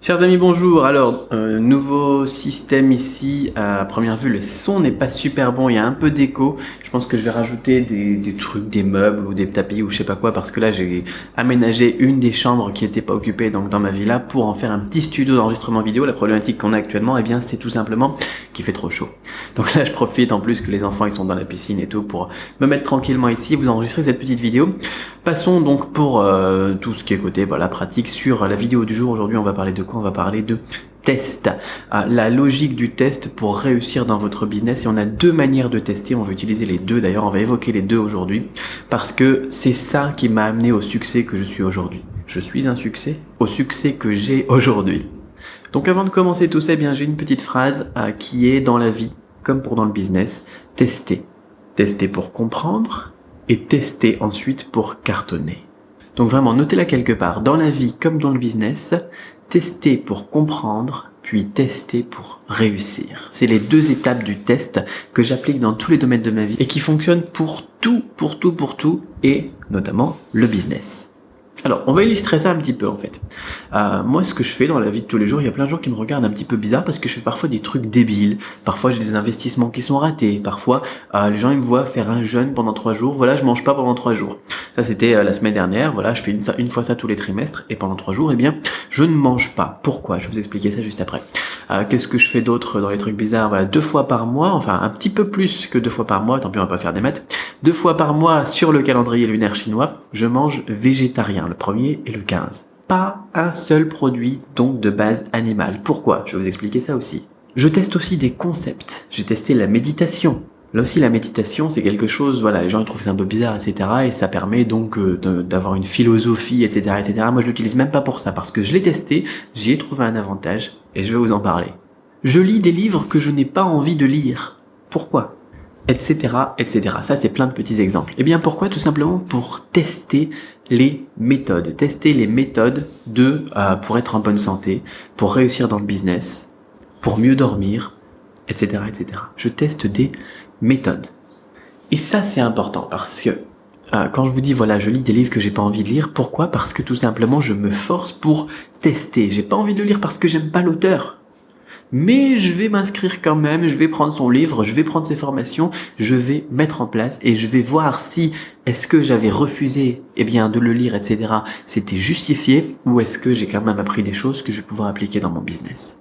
Chers amis, bonjour. Alors, nouveau système ici. À première vue, le son n'est pas super bon. Il y a un peu d'écho. Je pense que je vais rajouter des trucs, des meubles ou des tapis ou je sais pas quoi, parce que là, j'ai aménagé une des chambres qui n'était pas occupée donc dans ma villa pour en faire un petit studio d'enregistrement vidéo. La problématique qu'on a actuellement, eh bien, c'est tout simplement qu'il fait trop chaud. Donc là, je profite en plus que les enfants ils sont dans la piscine et tout pour me mettre tranquillement ici, vous enregistrer cette petite vidéo. Passons donc pour tout ce qui est côté voilà, pratique sur la vidéo du jour. Aujourd'hui, on va parler de quoi? On va parler de test. La logique du test pour réussir dans votre business. Et on a deux manières de tester. On va utiliser les deux. D'ailleurs, on va évoquer les deux aujourd'hui parce que c'est ça qui m'a amené au succès que je suis aujourd'hui. Je suis un succès au succès que j'ai aujourd'hui. Donc avant de commencer tout ça, eh bien, j'ai une petite phrase qui est dans la vie, comme pour dans le business, tester. Tester pour comprendre et tester ensuite pour cartonner. Donc vraiment, notez-la quelque part. Dans la vie comme dans le business, tester pour comprendre, puis tester pour réussir. C'est les deux étapes du test que j'applique dans tous les domaines de ma vie et qui fonctionnent pour tout, et notamment le business. Alors, on va illustrer ça un petit peu en fait. Moi, ce que je fais dans la vie de tous les jours, il y a plein de gens qui me regardent un petit peu bizarre parce que je fais parfois des trucs débiles. Parfois, j'ai des investissements qui sont ratés. Parfois, les gens ils me voient faire un jeûne pendant 3 jours. Voilà, je mange pas pendant 3 jours. Ça, c'était la semaine dernière. Voilà, je fais une fois ça tous les trimestres et pendant 3 jours, eh bien, je ne mange pas. Pourquoi? Je vais vous expliquer ça juste après. Qu'est-ce que je fais d'autre dans les trucs bizarres? Voilà, 2 fois par mois, enfin un petit peu plus que 2 fois par mois. Tant pis, on va pas faire des maths. 2 fois par mois sur le calendrier lunaire chinois, je mange végétarien. Le 1er et le 15. Pas un seul produit donc de base animale. Pourquoi? Je vais vous expliquer ça aussi. Je teste aussi des concepts. J'ai testé la méditation. Là aussi, la méditation, c'est quelque chose, voilà, les gens ils trouvent ça un peu bizarre, etc. Et ça permet donc d'avoir une philosophie, etc., etc. Moi, je l'utilise même pas pour ça, parce que je l'ai testé, j'y ai trouvé un avantage, et je vais vous en parler. Je lis des livres que je n'ai pas envie de lire. Pourquoi? Etc., etc. Ça, c'est plein de petits exemples. Eh bien, pourquoi? Tout simplement pour tester les méthodes. Tester les méthodes pour être en bonne santé, pour réussir dans le business, pour mieux dormir, etc., etc. Je teste des méthodes. Et ça, c'est important parce que quand je vous dis, voilà, je lis des livres que j'ai pas envie de lire, pourquoi? Parce que tout simplement, je me force pour tester. J'ai pas envie de le lire parce que j'aime pas l'auteur. Mais je vais m'inscrire quand même, je vais prendre son livre, je vais prendre ses formations, je vais mettre en place et je vais voir si est-ce que j'avais refusé de le lire, etc. C'était justifié ou est-ce que j'ai quand même appris des choses que je vais pouvoir appliquer dans mon business.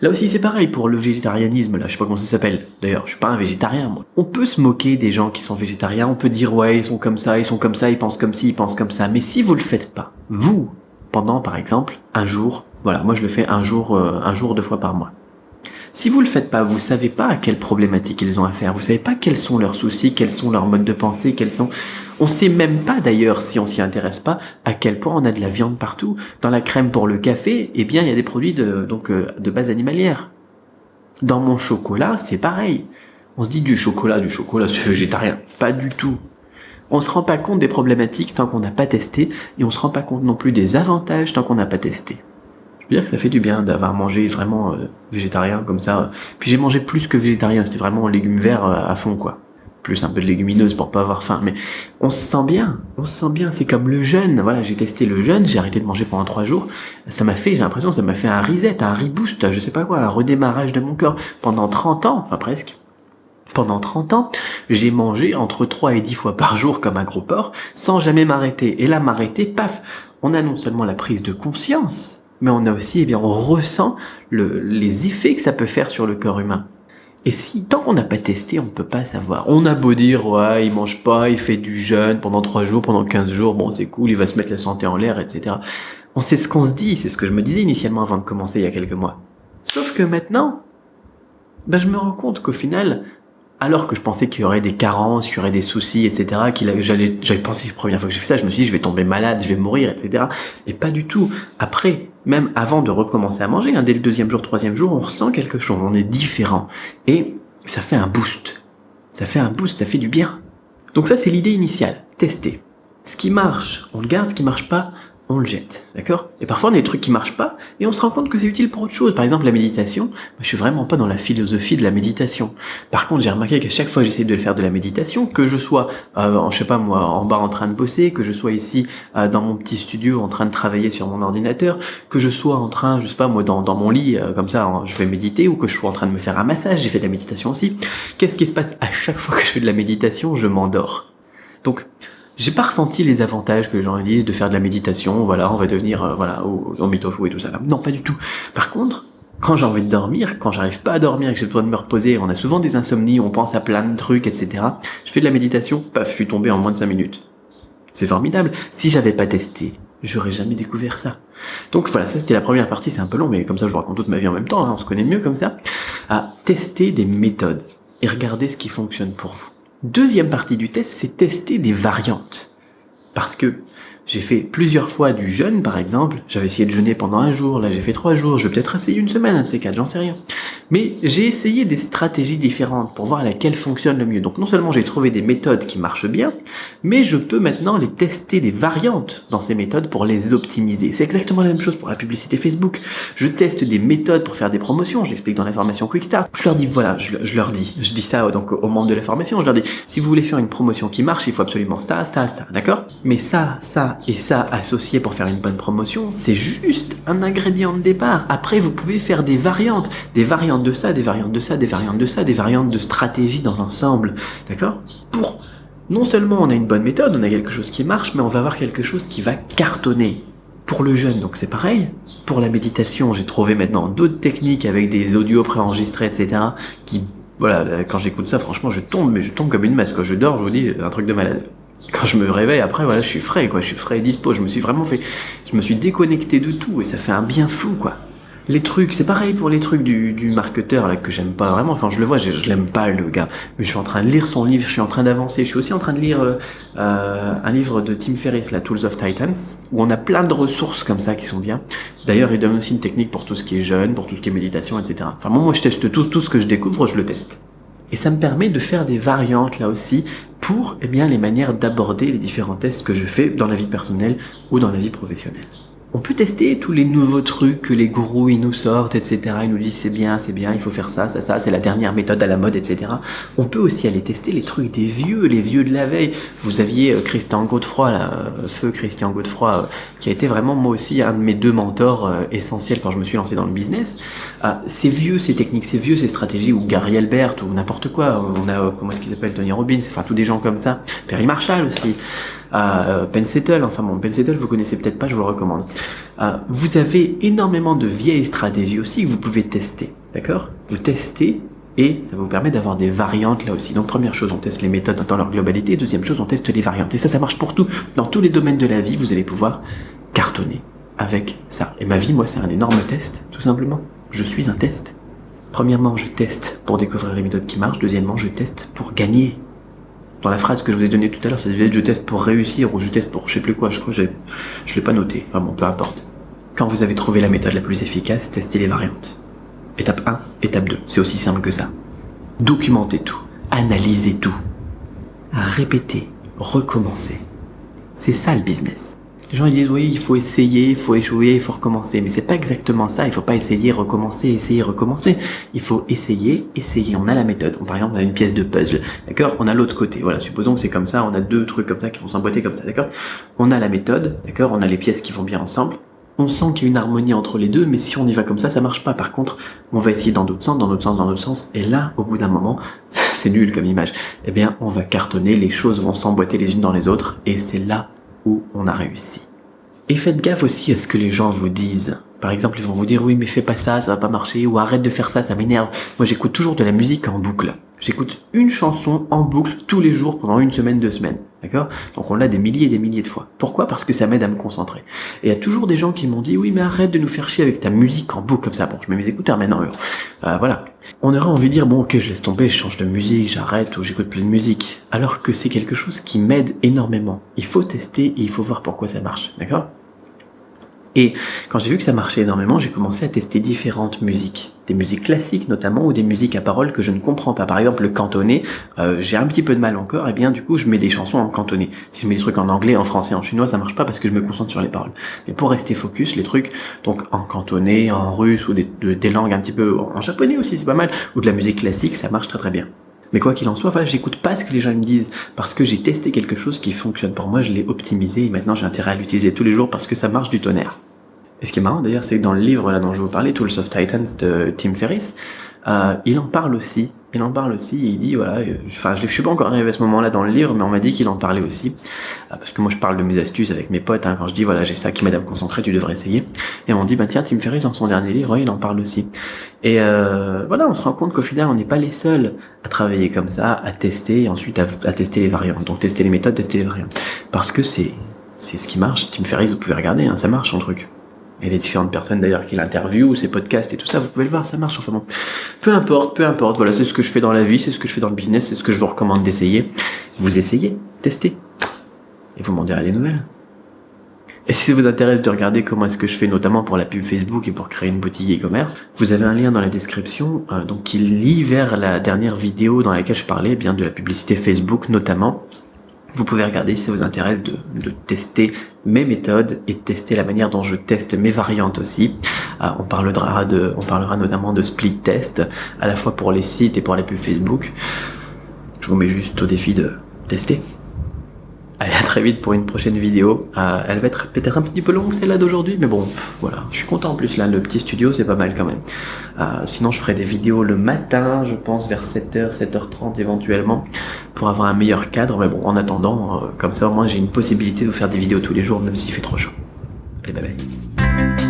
Là aussi c'est pareil pour le végétarianisme, là je sais pas comment ça s'appelle, d'ailleurs je suis pas un végétarien moi. On peut se moquer des gens qui sont végétariens, on peut dire ouais ils sont comme ça, ils pensent comme ci, ils pensent comme ça, mais si vous le faites pas, vous, pendant par exemple un jour, voilà, moi je le fais un jour 2 fois par mois. Si vous le faites pas, vous savez pas à quelles problématiques ils ont affaire, vous savez pas quels sont leurs soucis, quels sont leurs modes de pensée, on sait même pas d'ailleurs, si on s'y intéresse pas, à quel point on a de la viande partout. Dans la crème pour le café, eh bien il y a des produits de base animalière. Dans mon chocolat, c'est pareil. On se dit du chocolat c'est végétarien. Pas du tout. On se rend pas compte des problématiques tant qu'on n'a pas testé, et on se rend pas compte non plus des avantages tant qu'on n'a pas testé. Je veux dire que ça fait du bien d'avoir mangé vraiment végétarien comme ça. Puis j'ai mangé plus que végétarien, c'était vraiment légumes verts à fond quoi. Plus un peu de légumineuses pour pas avoir faim, mais on se sent bien, c'est comme le jeûne, voilà, j'ai testé le jeûne, j'ai arrêté de manger pendant 3 jours, j'ai l'impression que ça m'a fait un reset, un reboost, je sais pas quoi, un redémarrage de mon corps. Pendant 30 ans, enfin presque, pendant 30 ans, j'ai mangé entre 3 et 10 fois par jour comme un gros porc, sans jamais m'arrêter. Et là, m'arrêter, paf, on a non seulement la prise de conscience, mais on a aussi, on ressent les effets que ça peut faire sur le corps humain. Et si, tant qu'on n'a pas testé, on ne peut pas savoir. On a beau dire, ouais, il mange pas, il fait du jeûne pendant 3 jours, pendant 15 jours, bon, c'est cool, il va se mettre la santé en l'air, etc. On sait ce qu'on se dit, c'est ce que je me disais initialement avant de commencer il y a quelques mois. Sauf que maintenant, je me rends compte qu'au final, alors que je pensais qu'il y aurait des carences, qu'il y aurait des soucis, etc., j'avais pensé la première fois que j'ai fait ça, je me suis dit, je vais tomber malade, je vais mourir, etc. Et pas du tout. Après, même avant de recommencer à manger, dès le 2e jour, 3e jour, on ressent quelque chose, on est différent. Et ça fait un boost. Ça fait du bien. Donc ça, c'est l'idée initiale. Tester. Ce qui marche, on le garde, ce qui marche pas, on le jette, d'accord? Et parfois on a des trucs qui marchent pas et on se rend compte que c'est utile pour autre chose. Par exemple la méditation, moi, je suis vraiment pas dans la philosophie de la méditation. Par contre j'ai remarqué qu'à chaque fois que j'essaie de faire de la méditation, que je sois, je sais pas moi, en bas en train de bosser, que je sois ici dans mon petit studio en train de travailler sur mon ordinateur, que je sois en train, je sais pas moi, dans mon lit comme ça, je vais méditer, ou que je sois en train de me faire un massage, j'ai fait de la méditation aussi. Qu'est-ce qui se passe à chaque fois que je fais de la méditation? Je m'endors. Donc j'ai pas ressenti les avantages que les gens disent de faire de la méditation, voilà, on va devenir, au mytho et tout ça. Non, pas du tout. Par contre, quand j'ai envie de dormir, quand j'arrive pas à dormir et que j'ai besoin de me reposer, on a souvent des insomnies, on pense à plein de trucs, etc. Je fais de la méditation, paf, je suis tombé en moins de 5 minutes. C'est formidable. Si j'avais pas testé, j'aurais jamais découvert ça. Donc voilà, ça c'était la première partie, c'est un peu long, mais comme ça je vous raconte toute ma vie en même temps, hein, on se connaît mieux comme ça. À tester des méthodes et regarder ce qui fonctionne pour vous. Deuxième partie du test, c'est tester des variantes. Parce que j'ai fait plusieurs fois du jeûne, par exemple. J'avais essayé de jeûner pendant 1 jour, là j'ai fait 3 jours, je vais peut-être essayer 1 semaine, un de ces 4, j'en sais rien. Mais j'ai essayé des stratégies différentes pour voir laquelle fonctionne le mieux. Donc non seulement j'ai trouvé des méthodes qui marchent bien, mais je peux maintenant les tester des variantes dans ces méthodes pour les optimiser. C'est exactement la même chose pour la publicité Facebook. Je teste des méthodes pour faire des promotions, je l'explique dans la formation Quick Start. Je leur dis, voilà, je dis ça donc aux membres de la formation, je leur dis, si vous voulez faire une promotion qui marche, il faut absolument ça, d'accord? Mais ça et ça associé pour faire une bonne promotion, c'est juste un ingrédient de départ. Après, vous pouvez faire des variantes de ça, des variantes de ça, des variantes de ça, des variantes de stratégie dans l'ensemble, d'accord? Pour non seulement on a une bonne méthode, on a quelque chose qui marche, mais on va avoir quelque chose qui va cartonner. Pour le jeûne, donc c'est pareil. Pour la méditation, j'ai trouvé maintenant d'autres techniques avec des audios préenregistrés, etc. qui, voilà, quand j'écoute ça, franchement, je tombe comme une masse. Quand je dors, je vous dis, un truc de malade. Quand je me réveille, après, voilà, je suis frais et dispo. Je me suis déconnecté de tout et ça fait un bien fou, quoi. Les trucs, c'est pareil pour les trucs du marketeur là que j'aime pas vraiment. Quand je le vois, je l'aime pas le gars. Mais je suis en train de lire son livre, je suis en train d'avancer. Je suis aussi en train de lire un livre de Tim Ferriss, la Tools of Titans, où on a plein de ressources comme ça qui sont bien. D'ailleurs, il donne aussi une technique pour tout ce qui est jeûne, pour tout ce qui est méditation, etc. Enfin, moi, je teste tout ce que je découvre, je le teste. Et ça me permet de faire des variantes là aussi pour les manières d'aborder les différents tests que je fais dans la vie personnelle ou dans la vie professionnelle. On peut tester tous les nouveaux trucs que les gourous ils nous sortent, etc. Ils nous disent c'est bien, il faut faire ça, c'est la dernière méthode à la mode, etc. On peut aussi aller tester les trucs des vieux, les vieux de la veille. Vous aviez Christian Godefroy, feu Christian Godefroy, qui a été vraiment moi aussi un de mes 2 mentors essentiels quand je me suis lancé dans le business. C'est vieux ces techniques, c'est vieux ces stratégies, ou Gary Albert, ou n'importe quoi. On a, comment est-ce qu'il s'appelle, Tony Robbins, enfin tous des gens comme ça. Perry Marshall aussi. Penn Settle, Penn Settle vous connaissez peut-être pas, je vous le recommande. Vous avez énormément de vieilles stratégies aussi que vous pouvez tester, d'accord? Vous testez et ça vous permet d'avoir des variantes là aussi. Donc première chose, on teste les méthodes dans leur globalité, deuxième chose, on teste les variantes. Et ça marche pour tout. Dans tous les domaines de la vie, vous allez pouvoir cartonner avec ça. Et ma vie, moi, c'est un énorme test, tout simplement. Je suis un test. Premièrement, je teste pour découvrir les méthodes qui marchent. Deuxièmement, je teste pour gagner. Dans la phrase que je vous ai donnée tout à l'heure, ça devait être je teste pour réussir ou je teste pour je sais plus quoi, je crois que je l'ai pas noté, enfin bon, peu importe. Quand vous avez trouvé la méthode la plus efficace, testez les variantes. Étape 1, étape 2, c'est aussi simple que ça. Documentez tout, analysez tout, répétez, recommencez. C'est ça le business. Les gens ils disent oui, il faut essayer, il faut échouer, il faut recommencer. Mais c'est pas exactement ça, il faut pas essayer, recommencer. Il faut essayer. On a la méthode. Par exemple, on a une pièce de puzzle, d'accord? On a l'autre côté. Voilà, supposons que c'est comme ça, on a 2 trucs comme ça qui vont s'emboîter comme ça, d'accord? On a la méthode, d'accord? On a les pièces qui vont bien ensemble. On sent qu'il y a une harmonie entre les deux, mais si on y va comme ça marche pas. Par contre, on va essayer dans d'autres sens, et là, au bout d'un moment, c'est nul comme image. On va cartonner, les choses vont s'emboîter les unes dans les autres, et c'est là où on a réussi. Et faites gaffe aussi à ce que les gens vous disent. Par exemple, ils vont vous dire oui mais fais pas ça, ça va pas marcher, ou arrête de faire ça, ça m'énerve. Moi j'écoute toujours de la musique en boucle. J'écoute une chanson en boucle tous les jours pendant 1 semaine, 2 semaines. D'accord? Donc on l'a des milliers et des milliers de fois. Pourquoi? Parce que ça m'aide à me concentrer. Et il y a toujours des gens qui m'ont dit oui mais arrête de nous faire chier avec ta musique en boucle comme ça. Bon, je mets mes écouteurs maintenant. Voilà. On aurait envie de dire bon ok je laisse tomber, je change de musique, j'arrête ou j'écoute plus de musique. Alors que c'est quelque chose qui m'aide énormément. Il faut tester et il faut voir pourquoi ça marche. D'accord? Et quand j'ai vu que ça marchait énormément, j'ai commencé à tester différentes musiques. Des musiques classiques notamment, ou des musiques à paroles que je ne comprends pas. Par exemple, le cantonais, j'ai un petit peu de mal encore, et bien du coup, je mets des chansons en cantonais. Si je mets des trucs en anglais, en français, en chinois, ça marche pas parce que je me concentre sur les paroles. Mais pour rester focus, les trucs, donc en cantonais, en russe, ou des langues un petit peu, en japonais aussi, c'est pas mal, ou de la musique classique, ça marche très très bien. Mais quoi qu'il en soit, voilà, j'écoute pas ce que les gens me disent, parce que j'ai testé quelque chose qui fonctionne pour moi, je l'ai optimisé, et maintenant j'ai intérêt à l'utiliser tous les jours parce que ça marche du tonnerre. Et ce qui est marrant d'ailleurs, c'est que dans le livre là dont je vous parlais, Tools of Titans de Tim Ferriss, il en parle aussi. Il en parle aussi et il dit voilà, je suis pas encore arrivé à ce moment-là dans le livre, mais on m'a dit qu'il en parlait aussi, parce que moi je parle de mes astuces avec mes potes, quand je dis voilà j'ai ça qui m'aide à me concentrer, tu devrais essayer. Et on dit bah tiens Tim Ferriss dans son dernier livre, il en parle aussi. Et voilà, on se rend compte qu'au final on n'est pas les seuls à travailler comme ça, à tester et ensuite à tester les variantes. Donc tester les méthodes, tester les variantes, parce que c'est ce qui marche. Tim Ferriss, vous pouvez regarder, ça marche son truc. Et les différentes personnes d'ailleurs qu'il interviewe, ses podcasts et tout ça, vous pouvez le voir, ça marche. Enfin bon, peu importe, voilà, c'est ce que je fais dans la vie, c'est ce que je fais dans le business, c'est ce que je vous recommande d'essayer. Vous essayez, testez, et vous m'en direz des nouvelles. Et si ça vous intéresse de regarder comment est-ce que je fais, notamment pour la pub Facebook et pour créer une boutique e-commerce, vous avez un lien dans la description, donc qui lie vers la dernière vidéo dans laquelle je parlais bien de la publicité Facebook notamment. Vous pouvez regarder si ça vous intéresse de tester mes méthodes et de tester la manière dont je teste mes variantes aussi. On parlera notamment de split test, à la fois pour les sites et pour les pubs Facebook. Je vous mets juste au défi de tester. Allez, à très vite pour une prochaine vidéo. Elle va être peut-être un petit peu longue celle-là d'aujourd'hui, mais bon, voilà, je suis content en plus là, le petit studio c'est pas mal quand même. Sinon je ferai des vidéos le matin, je pense vers 7h, 7h30 éventuellement, pour avoir un meilleur cadre, mais bon, en attendant, comme ça au moins j'ai une possibilité de vous faire des vidéos tous les jours, même s'il fait trop chaud. Allez, bye bye.